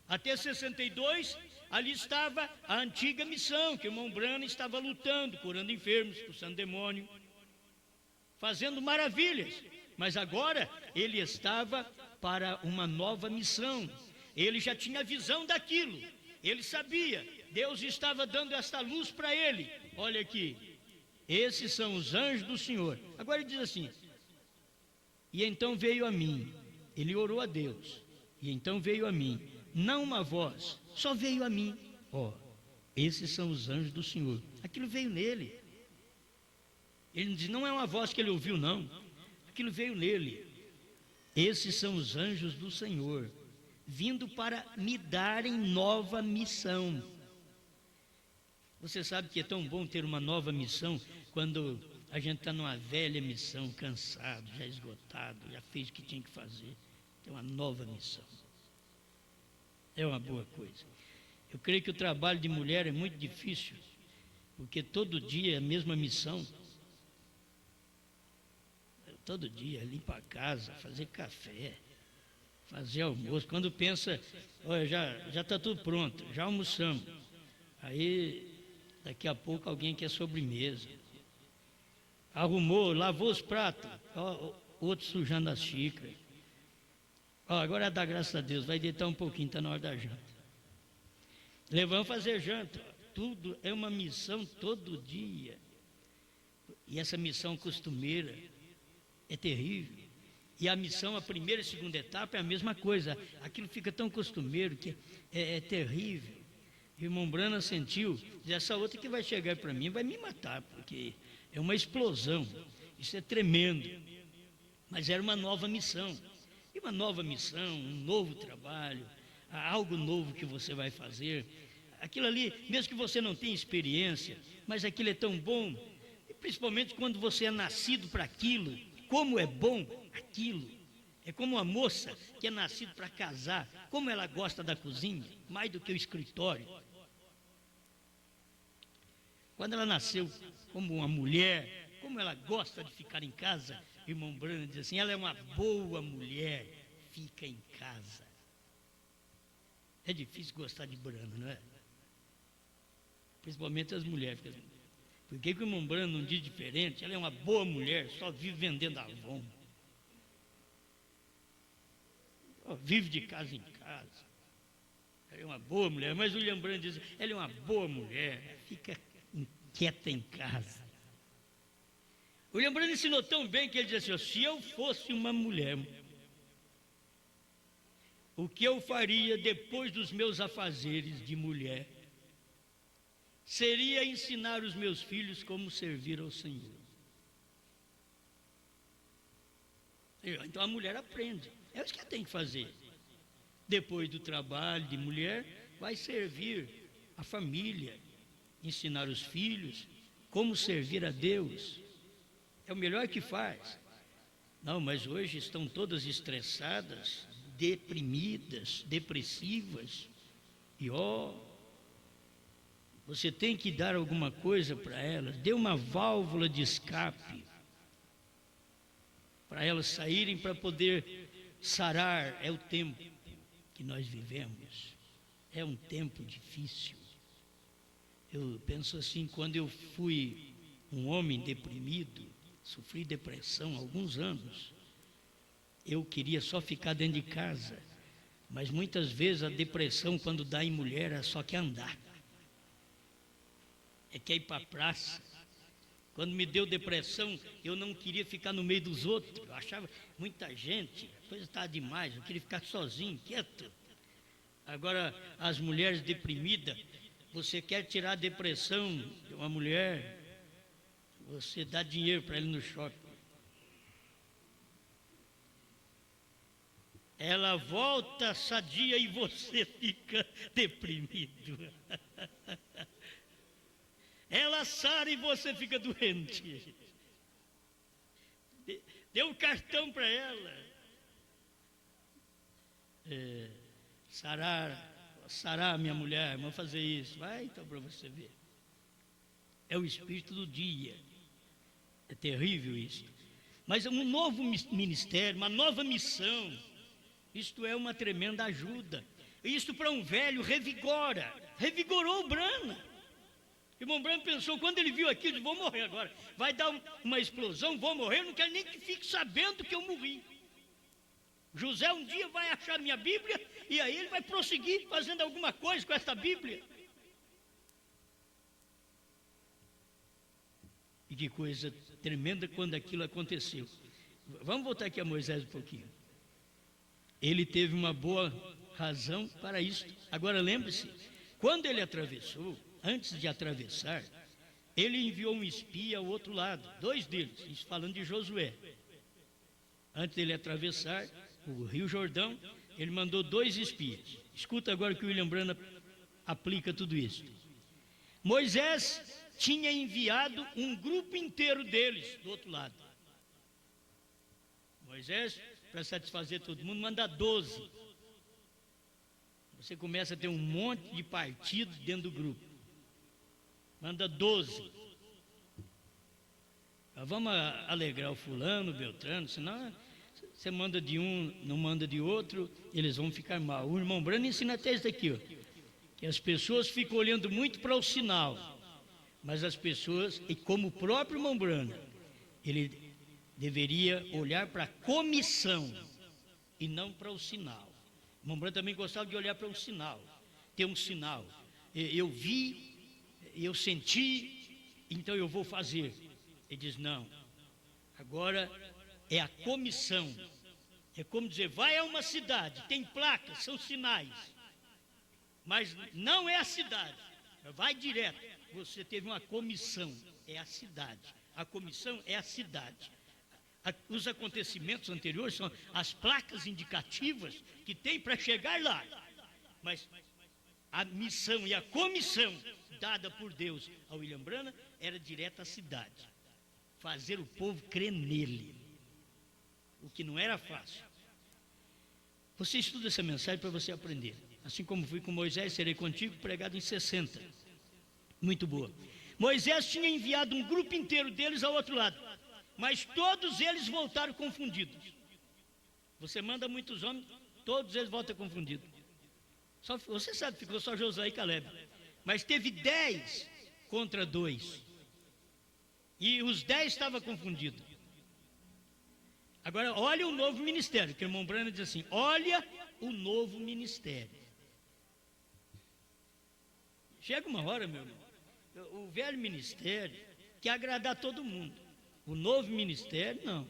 Até 62, ali estava a antiga missão, que o irmão Branham estava lutando, curando enfermos, expulsando demônio, fazendo maravilhas. Mas agora ele estava para uma nova missão. Ele já tinha visão daquilo. Ele sabia, Deus estava dando esta luz para ele. Olha aqui, esses são os anjos do Senhor. Agora ele diz assim: e então veio a mim. Ele orou a Deus. E então veio a mim, não uma voz, só veio a mim. Ó, esses são os anjos do Senhor. Aquilo veio nele. Ele diz, não é uma voz que ele ouviu, não. Aquilo veio nele. Esses são os anjos do Senhor, vindo para me darem nova missão. Você sabe que é tão bom ter uma nova missão quando a gente está numa velha missão, cansado, já esgotado, já fez o que tinha que fazer. Tem uma nova missão. É uma boa coisa. Eu creio que o trabalho de mulher é muito difícil, porque todo dia é a mesma missão. Todo dia, limpar a casa, fazer café, fazer almoço. Quando pensa, olha, já está tudo pronto, já almoçamos. Aí, daqui a pouco, alguém quer sobremesa. Arrumou, lavou os pratos, outro sujando as xícaras. Agora dá graças a Deus, vai deitar um pouquinho, está na hora da janta. Vamos fazer janta. Tudo é uma missão todo dia. E essa missão costumeira é terrível. E a missão, a primeira e segunda etapa é a mesma coisa. Aquilo fica tão costumeiro que é terrível. E o irmão Branham sentiu, diz, essa outra que vai chegar para mim vai me matar, porque é uma explosão. Isso é tremendo. Mas era uma nova missão. E uma nova missão, um novo trabalho, algo novo que você vai fazer. Aquilo ali, mesmo que você não tenha experiência, mas aquilo é tão bom, e principalmente quando você é nascido para aquilo. Como é bom aquilo. É como uma moça que é nascida para casar. Como ela gosta da cozinha, mais do que o escritório. Quando ela nasceu como uma mulher, como ela gosta de ficar em casa, irmão Branham diz assim, ela é uma boa mulher, fica em casa. É difícil gostar de Branham, não é? Principalmente as mulheres. Por que o irmão Branham não diz diferente? Ela é uma boa mulher, só vive vendendo Avon. Vive de casa em casa. Ela é uma boa mulher, mas o William Branham diz, ela é uma boa mulher, fica quieta em casa. O William Branham ensinou tão bem que ele disse assim, se eu fosse uma mulher, o que eu faria depois dos meus afazeres de mulher seria ensinar os meus filhos como servir ao Senhor. Então a mulher aprende, é isso que ela tem que fazer. Depois do trabalho de mulher, vai servir a família, ensinar os filhos como servir a Deus. É o melhor que faz. Não, mas hoje estão todas estressadas, deprimidas, depressivas. E você tem que dar alguma coisa para elas, dê uma válvula de escape para elas saírem, para poder sarar. É o tempo que nós vivemos, é um tempo difícil. Eu penso assim, quando eu fui um homem deprimido, sofri depressão há alguns anos, eu queria só ficar dentro de casa, mas muitas vezes a depressão, quando dá em mulher, ela só quer andar. Quer ir para a praça. Quando me deu depressão, eu não queria ficar no meio dos outros. Eu achava muita gente, a coisa estava demais, eu queria ficar sozinho, quieto. Agora, as mulheres deprimidas, você quer tirar a depressão de uma mulher, você dá dinheiro para ela no shopping. Ela volta sadia e você fica deprimido. Ela sara e você fica doente. Dê um cartão para ela. Sarar minha mulher, vamos fazer isso. Vai então para você ver. É o espírito do dia. É terrível isso. Mas um novo ministério, uma nova missão, isto é uma tremenda ajuda. Isto para um velho revigora. Revigorou o Brana. O irmão Brana pensou, quando ele viu aquilo, disse, vou morrer agora. Vai dar uma explosão, vou morrer, não quero nem que fique sabendo que eu morri. José um dia vai achar minha Bíblia e aí ele vai prosseguir fazendo alguma coisa com essa Bíblia. E que coisa tremenda quando aquilo aconteceu. Vamos voltar aqui a Moisés um pouquinho. Ele teve uma boa razão para isso. Agora lembre-se, quando ele atravessou, antes de atravessar, ele enviou um espia ao outro lado, 2 deles, isso falando de Josué. Antes dele atravessar o Rio Jordão, ele mandou 2 espias. Escuta agora que o William Branham aplica tudo isso. Moisés tinha enviado um grupo inteiro deles do outro lado. Moisés, para satisfazer todo mundo, manda 12. Você começa a ter um monte de partidos dentro do grupo. Manda 12. Vamos alegrar o fulano, o Beltrano, senão você manda de um, não manda de outro, eles vão ficar mal. O irmão Brano ensina até isso aqui, ó, que as pessoas ficam olhando muito para o sinal, mas as pessoas, e como o próprio irmão Brano, ele deveria olhar para a comissão e não para o sinal. O irmão Brano também gostava de olhar para o sinal, ter um sinal. Eu vi, eu senti, então eu vou fazer. Ele diz, não, agora é a comissão. É como dizer, vai a uma cidade, tem placas, são sinais, mas não é a cidade, vai direto. Você teve uma comissão, é a cidade. A comissão é a cidade. Os acontecimentos anteriores são as placas indicativas que tem para chegar lá. Mas a missão e a comissão dada por Deus ao William Branham era direta à cidade. Fazer o povo crer nele. O que não era fácil. Você estuda essa mensagem para você aprender. Assim como fui com Moisés, serei contigo, pregado em 60. Muito boa. Moisés tinha enviado um grupo inteiro deles ao outro lado, mas todos eles voltaram confundidos. Você manda muitos homens, todos eles voltam confundidos. Só, você sabe, ficou só Josué e Caleb. Mas teve 10 contra 2. E os 10 estavam confundidos. Agora, olha o novo ministério, que o irmão Branham diz assim, olha o novo ministério. Chega uma hora, meu irmão, o velho ministério quer agradar todo mundo. O novo ministério, não.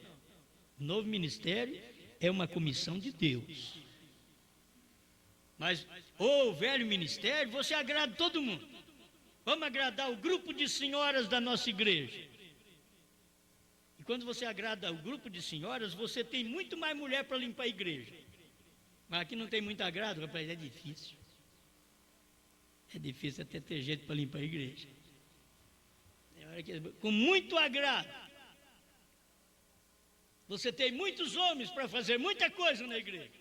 O novo ministério é uma comissão de Deus. Mas, o velho ministério, você agrada todo mundo. Vamos agradar o grupo de senhoras da nossa igreja. E quando você agrada o grupo de senhoras, você tem muito mais mulher para limpar a igreja. Mas aqui não tem muito agrado, rapaz, é difícil. É difícil até ter jeito para limpar a igreja. Com muito agrado. Você tem muitos homens para fazer muita coisa na igreja.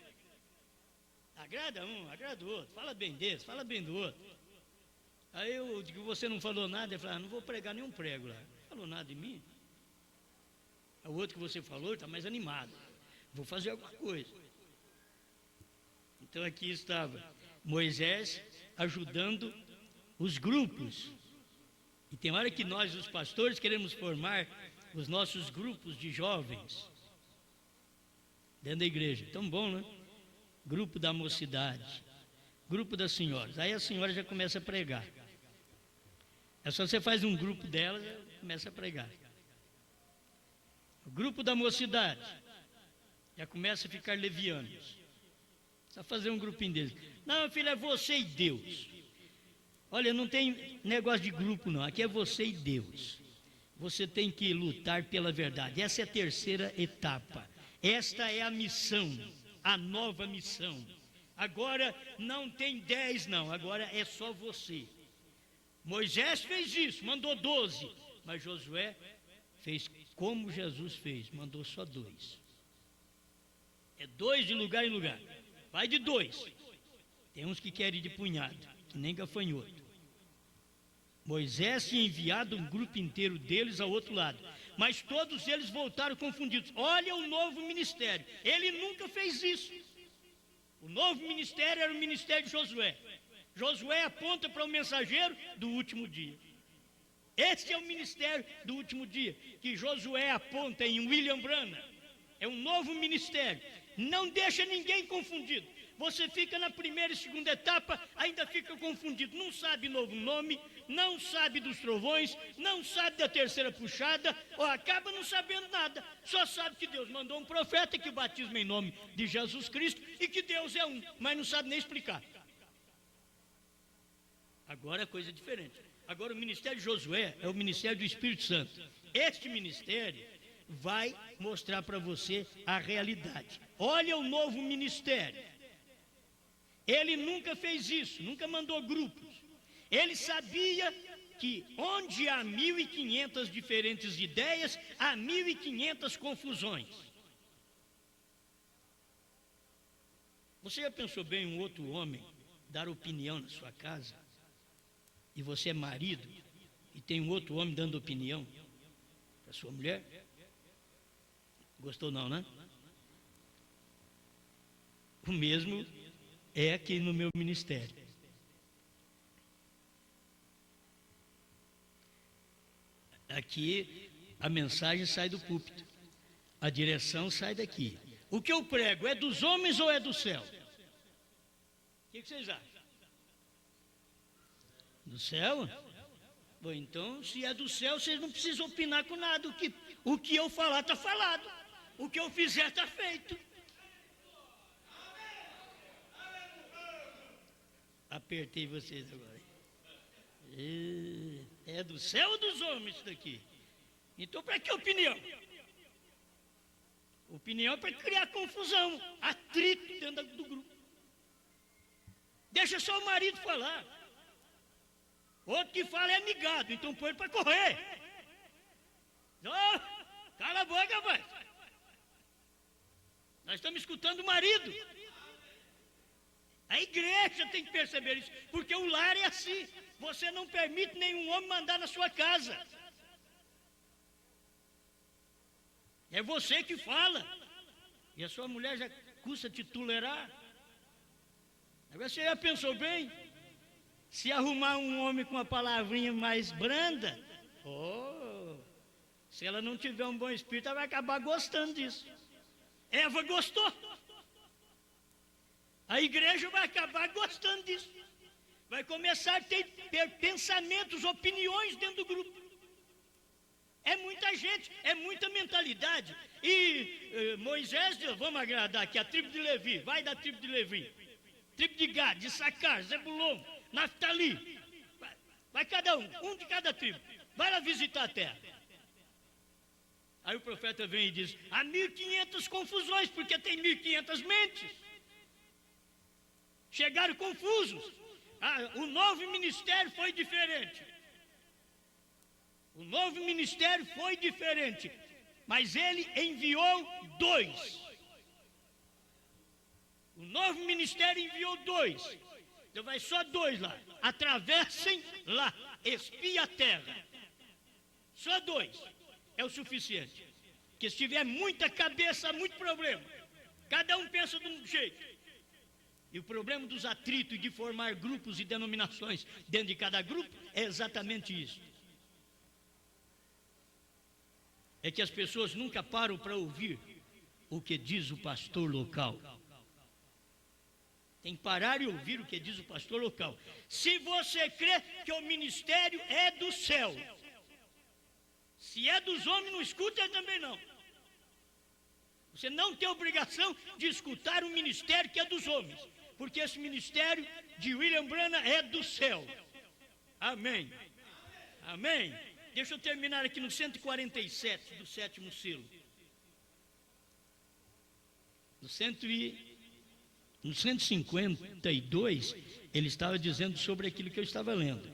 Agrada um, agrada o outro. Fala bem desse, fala bem do outro. Aí eu digo, você não falou nada. Ele fala, não vou pregar nenhum prego lá. Não falou nada de mim. O outro que você falou está mais animado. Vou fazer alguma coisa. Então aqui estava Moisés ajudando os grupos. E tem hora que nós, os pastores, queremos formar os nossos grupos de jovens dentro da igreja. Tão bom, né? Grupo da mocidade, grupo das senhoras. Aí a senhora já começa a pregar. É só você faz um grupo delas, já começa a pregar. O grupo da mocidade já começa a ficar levianos. Precisa fazer um grupinho deles. Não, filho, é você e Deus. Olha, não tem negócio de grupo não, aqui é você e Deus. Você tem que lutar pela verdade. Essa é a terceira etapa. Esta é a missão, a nova missão. Agora não tem 10 não, agora é só você. Moisés fez isso, mandou 12, mas Josué fez como Jesus fez, mandou só 2. É 2 de lugar em lugar, vai de 2. Tem uns que querem ir de punhado, que nem gafanhoto. Moisés tinha enviado um grupo inteiro deles ao outro lado, mas todos eles voltaram confundidos. Olha o novo ministério, ele nunca fez isso. O novo ministério era o ministério de Josué. Josué aponta para o mensageiro do último dia. Esse é o ministério do último dia, que Josué aponta em William Branham. É um novo ministério. Não deixa ninguém confundido. Você fica na primeira e segunda etapa, ainda fica confundido. Não sabe novo nome, não sabe dos trovões, não sabe da terceira puxada, ou acaba não sabendo nada. Só sabe que Deus mandou um profeta, que o batismo em nome de Jesus Cristo e que Deus é um, mas não sabe nem explicar. Agora é coisa diferente. Agora o ministério de Josué é o ministério do Espírito Santo. Este ministério vai mostrar para você a realidade. Olha o novo ministério. Ele nunca fez isso, nunca mandou grupos. Ele sabia que onde há 1.500 diferentes ideias, há 1.500 confusões. Você já pensou bem um outro homem dar opinião na sua casa? E você é marido e tem um outro homem dando opinião para sua mulher? Gostou não, né? O mesmo é aqui no meu ministério. Aqui a mensagem sai do púlpito, a direção sai daqui. O que eu prego é dos homens ou é do céu? O que vocês acham? Do céu? Bom, então, se é do céu, vocês não precisam opinar com nada. O que eu falar está falado. O que eu fizer está feito. Apertei vocês agora. É do céu ou dos homens isso daqui? Então, para que opinião? Opinião é para criar confusão, atrito dentro do grupo. Deixa só o marido falar. Outro que fala é amigado, então põe ele para correr. Oh, cala a boca, rapaz. Nós estamos escutando o marido. A igreja tem que perceber isso, porque o lar é assim. Você não permite nenhum homem mandar na sua casa. É você que fala. E a sua mulher já custa te tolerar. Agora você já pensou bem? Se arrumar um homem com uma palavrinha mais branda, se ela não tiver um bom espírito, ela vai acabar gostando disso. Eva gostou. A igreja vai acabar gostando disso. Vai começar a ter pensamentos, opiniões dentro do grupo. É muita gente, é muita mentalidade. E Moisés diz, vamos agradar aqui a tribo de Levi, vai da tribo de Levi. Tribo de Gad, de Sacar, Zebulon, Naftali. Vai cada um de cada tribo. Vai lá visitar a terra. Aí o profeta vem e diz, há 1.500 confusões, porque tem 1.500 mentes. Chegaram confusos. O novo ministério foi diferente. O novo ministério foi diferente. Mas ele enviou 2. O novo ministério enviou 2. Então vai só 2 lá. Atravessem lá. Espia a terra. Só 2 é o suficiente. Porque se tiver muita cabeça, muito problema. Cada um pensa de um jeito. E o problema dos atritos e de formar grupos e denominações dentro de cada grupo é exatamente isso. É que as pessoas nunca param para ouvir o que diz o pastor local. Tem que parar e ouvir o que diz o pastor local. Se você crê que o ministério é do céu, se é dos homens, não escuta ele também não. Você não tem obrigação de escutar um ministério que é dos homens, porque esse ministério de William Branham é do céu. Amém. Amém. Deixa eu terminar aqui no 147 do sétimo selo. No 152, ele estava dizendo sobre aquilo que eu estava lendo,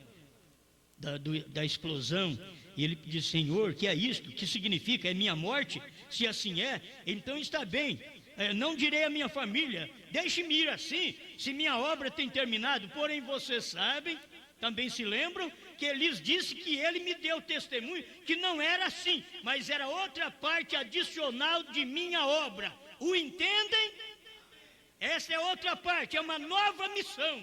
da explosão. E ele diz: Senhor, que é isto? Que significa? É minha morte? Se assim é, então está bem. Não direi à minha família, deixe-me ir assim, se minha obra tem terminado. Porém, vocês sabem, também se lembram, que Elias disse que ele me deu testemunho, que não era assim, mas era outra parte adicional de minha obra. O entendem? Essa é outra parte, é uma nova missão.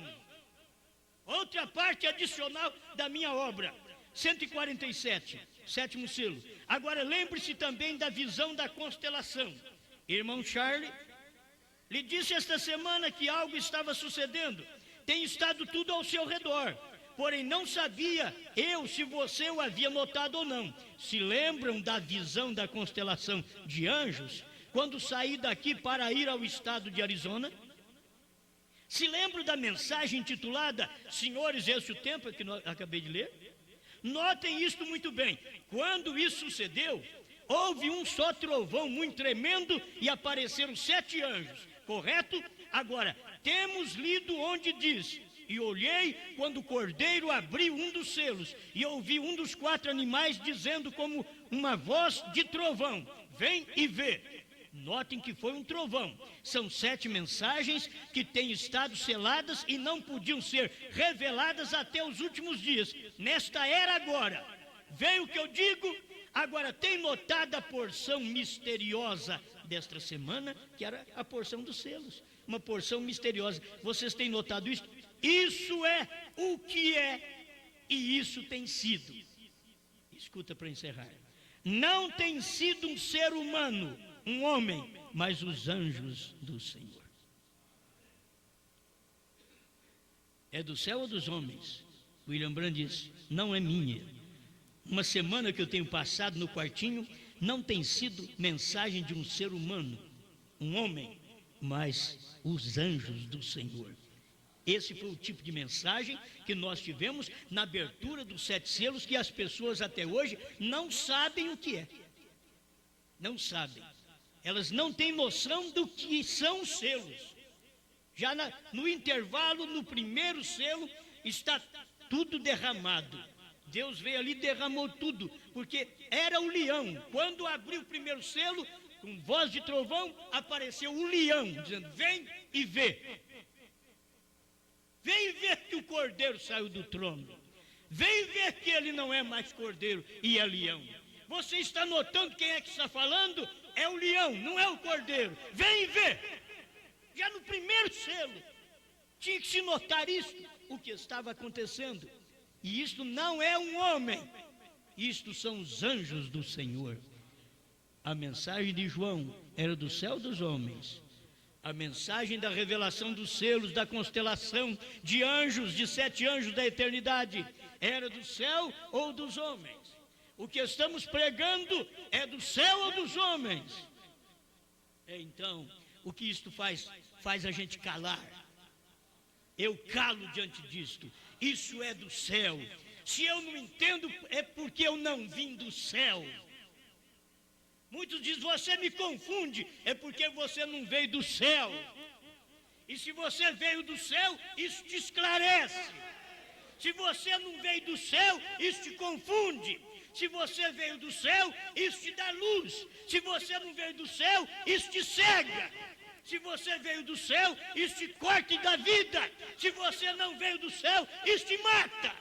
Outra parte adicional da minha obra. 147, sétimo selo. Agora lembre-se também da visão da constelação. Irmão Charlie lhe disse esta semana que algo estava sucedendo. Tem estado tudo ao seu redor. Porém, não sabia eu se você o havia notado ou não. Se lembram da visão da constelação de anjos, quando saí daqui para ir ao estado de Arizona? Se lembram da mensagem intitulada Senhores, esse é o tempo que eu acabei de ler? Notem isto muito bem. Quando isso sucedeu, houve um só trovão muito tremendo e apareceram 7 anjos, correto? Agora, temos lido onde diz: e olhei quando o cordeiro abriu um dos selos, e ouvi um dos 4 animais dizendo como uma voz de trovão: vem e vê. Notem que foi um trovão. São 7 mensagens que têm estado seladas e não podiam ser reveladas até os últimos dias. Nesta era agora, veio o que eu digo. Agora, tem notado a porção misteriosa desta semana, que era a porção dos selos. Uma porção misteriosa. Vocês têm notado isso? Isso é o que é, e isso tem sido. Escuta para encerrar. Não tem sido um ser humano, um homem, mas os anjos do Senhor. É do céu ou dos homens? William Branham disse: não é minha. Uma semana que eu tenho passado no quartinho, não tem sido mensagem de um ser humano, um homem, mas os anjos do Senhor. Esse foi o tipo de mensagem que nós tivemos na abertura dos 7 selos, que as pessoas até hoje não sabem o que é. Não sabem. Elas não têm noção do que são os selos. Já no intervalo, no primeiro selo, está tudo derramado. Deus veio ali e derramou tudo, porque era o leão. Quando abriu o primeiro selo, com voz de trovão, apareceu o leão, dizendo: vem e vê. Vem ver que o cordeiro saiu do trono. Vem ver que ele não é mais cordeiro e é leão. Você está notando quem é que está falando? É o leão, não é o cordeiro. Vem ver. Já no primeiro selo, tinha que se notar isso, o que estava acontecendo. E isto não é um homem, isto são os anjos do Senhor. A mensagem de João era do céu dos homens. A mensagem da revelação dos selos, da constelação de anjos, de 7 anjos da eternidade, era do céu ou dos homens? O que estamos pregando é do céu ou dos homens? Então, o que isto faz a gente calar. Eu calo diante disto. Isso é do céu. Se eu não entendo, é porque eu não vim do céu. Muitos dizem: você me confunde, é porque você não veio do céu. E se você veio do céu, isso te esclarece. Se você não veio do céu, isso te confunde. Se você veio do céu, isso te dá luz. Se você não veio do céu, isso te cega. Se você veio do céu, isso te corta e dá vida. Se você não veio do céu, isso te mata.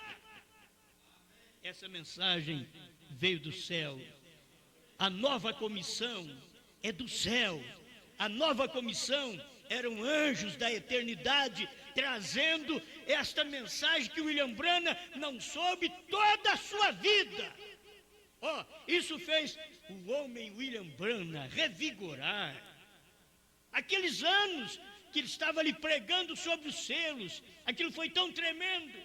Essa mensagem veio do céu. A nova comissão é do céu. A nova comissão eram anjos da eternidade trazendo esta mensagem que William Branham não soube toda a sua vida. Isso fez o homem William Branham revigorar. Aqueles anos que ele estava ali pregando sobre os selos, aquilo foi tão tremendo.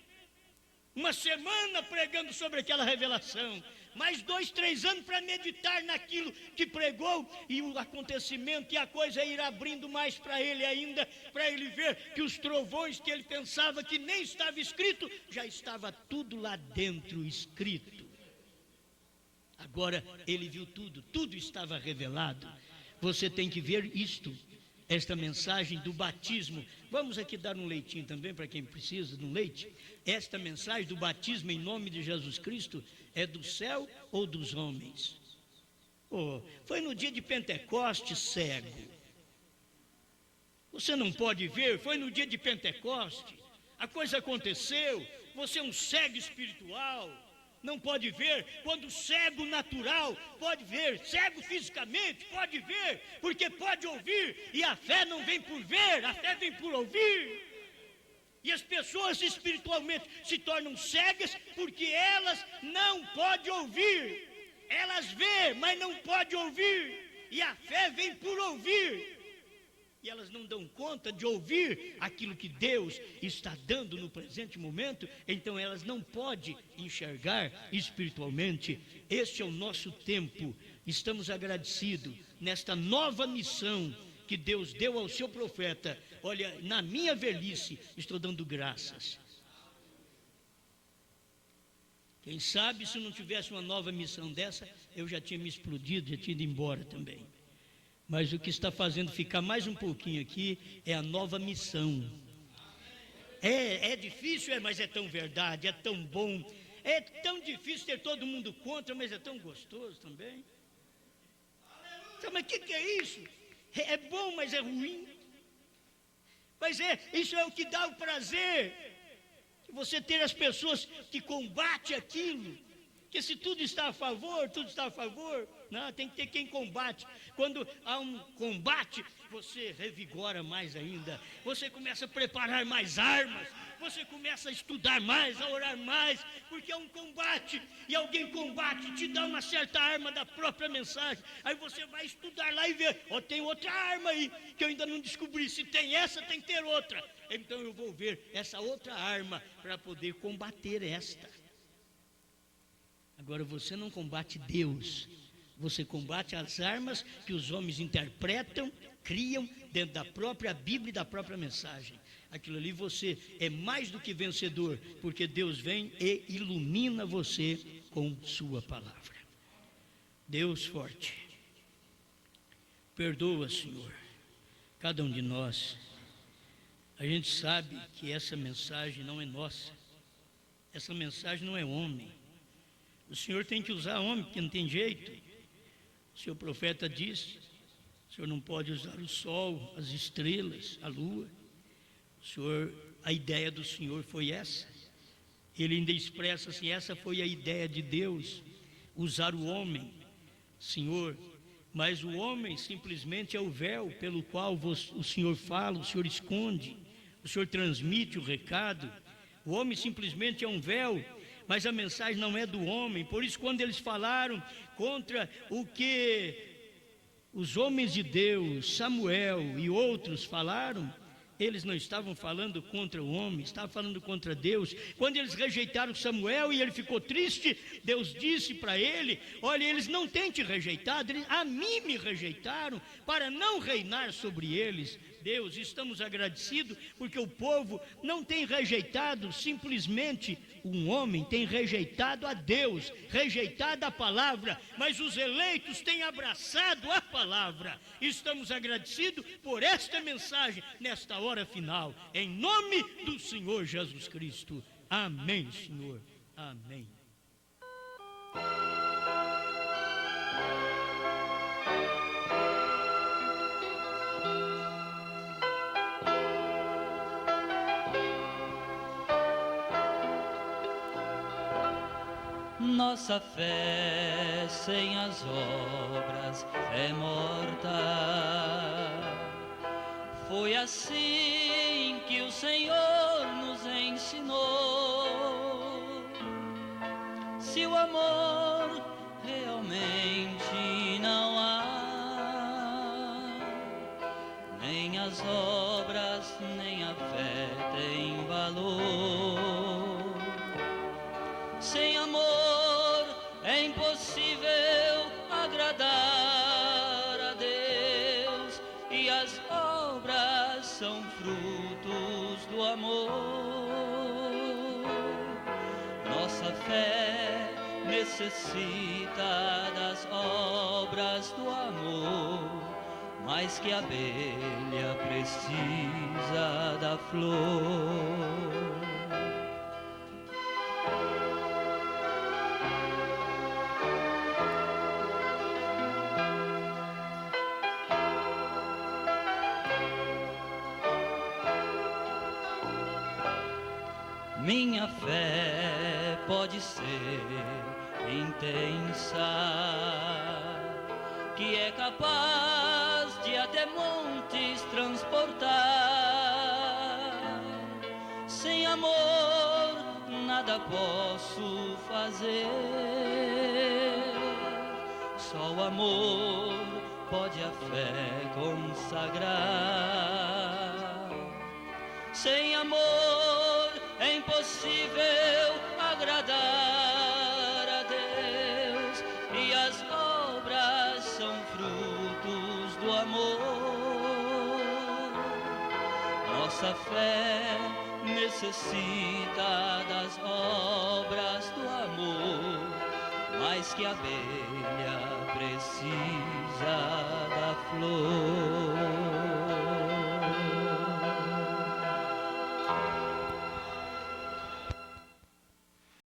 uma semana pregando sobre aquela revelação, mais 2, 3 anos para meditar naquilo que pregou, e o acontecimento e a coisa ir abrindo mais para ele ainda, para ele ver que os trovões que ele pensava que nem estava escrito, já estava tudo lá dentro escrito. Agora ele viu tudo, tudo estava revelado. Você tem que ver isto, esta mensagem do batismo. Vamos aqui dar um leitinho também para quem precisa de um leite. Esta mensagem do batismo em nome de Jesus Cristo é do céu ou dos homens? Foi no dia de Pentecostes, cego. Você não pode ver, foi no dia de Pentecostes. A coisa aconteceu, você é um cego espiritual, não pode ver, quando cego natural pode ver, cego fisicamente pode ver, porque pode ouvir, e a fé não vem por ver, a fé vem por ouvir. E as pessoas espiritualmente se tornam cegas porque elas não podem ouvir. Elas vê, mas não podem ouvir. E a fé vem por ouvir. E elas não dão conta de ouvir aquilo que Deus está dando no presente momento, então elas não podem enxergar espiritualmente. Este é o nosso tempo. Estamos agradecidos nesta nova missão que Deus deu ao seu profeta. Olha, na minha velhice, estou dando graças. Quem sabe se não tivesse uma nova missão dessa, eu já tinha me explodido, já tinha ido embora também. Mas o que está fazendo ficar mais um pouquinho aqui é a nova missão. É difícil, mas é tão verdade, é tão bom. É tão difícil ter todo mundo contra, mas é tão gostoso também. Então, mas o que é isso? É bom, mas é ruim. Mas isso é o que dá o prazer. Você ter as pessoas que combatem aquilo. Porque se tudo está a favor, tudo está a favor. Não, tem que ter quem combate. Quando há um combate, você revigora mais ainda. Você começa a preparar mais armas. Você começa a estudar mais, a orar mais, porque é um combate, e alguém combate, te dá uma certa arma da própria mensagem, aí você vai estudar lá e ver, tem outra arma aí, que eu ainda não descobri, se tem essa, tem que ter outra, então eu vou ver essa outra arma, para poder combater esta. Agora você não combate Deus, você combate as armas que os homens interpretam, criam dentro da própria Bíblia e da própria mensagem. Aquilo ali você é mais do que vencedor, porque Deus vem e ilumina você com sua palavra. Deus forte, perdoa, Senhor, cada um de nós. A gente sabe que essa mensagem não é nossa, essa mensagem não é homem. O Senhor tem que usar homem, porque não tem jeito. O seu profeta disse, o Senhor não pode usar o sol, as estrelas, a lua. Senhor, a ideia do Senhor foi essa. Ele ainda expressa assim, essa foi a ideia de Deus, usar o homem, Senhor, mas o homem simplesmente é o véu pelo qual o Senhor fala, o Senhor esconde, o Senhor transmite o recado. O homem simplesmente é um véu, mas a mensagem não é do homem. Por isso, quando eles falaram contra o que os homens de Deus, Samuel e outros falaram, eles não estavam falando contra o homem, estavam falando contra Deus. Quando eles rejeitaram Samuel e ele ficou triste, Deus disse para ele, olha, eles não têm te rejeitado, a mim me rejeitaram para não reinar sobre eles. Deus, estamos agradecidos porque o povo não tem rejeitado simplesmente um homem, tem rejeitado a Deus, rejeitado a palavra, mas os eleitos têm abraçado a palavra. Estamos agradecidos por esta mensagem nesta hora final, em nome do Senhor Jesus Cristo. Amém, Senhor. Amém. Nossa fé sem as obras é morta. Foi assim que o Senhor nos ensinou. Se o amor realmente não há, nem as obras nem a fé têm valor. impossível agradar a Deus, e as obras são frutos do amor. Nossa fé necessita das obras do amor, mais que a abelha precisa da flor. Minha fé pode ser intensa, que é capaz de até montes transportar. Sem amor nada posso fazer, só o amor pode a fé consagrar. Sem amor é impossível agradar a Deus, e as obras são frutos do amor. Nossa fé necessita das obras do amor, mais que a abelha precisa da flor.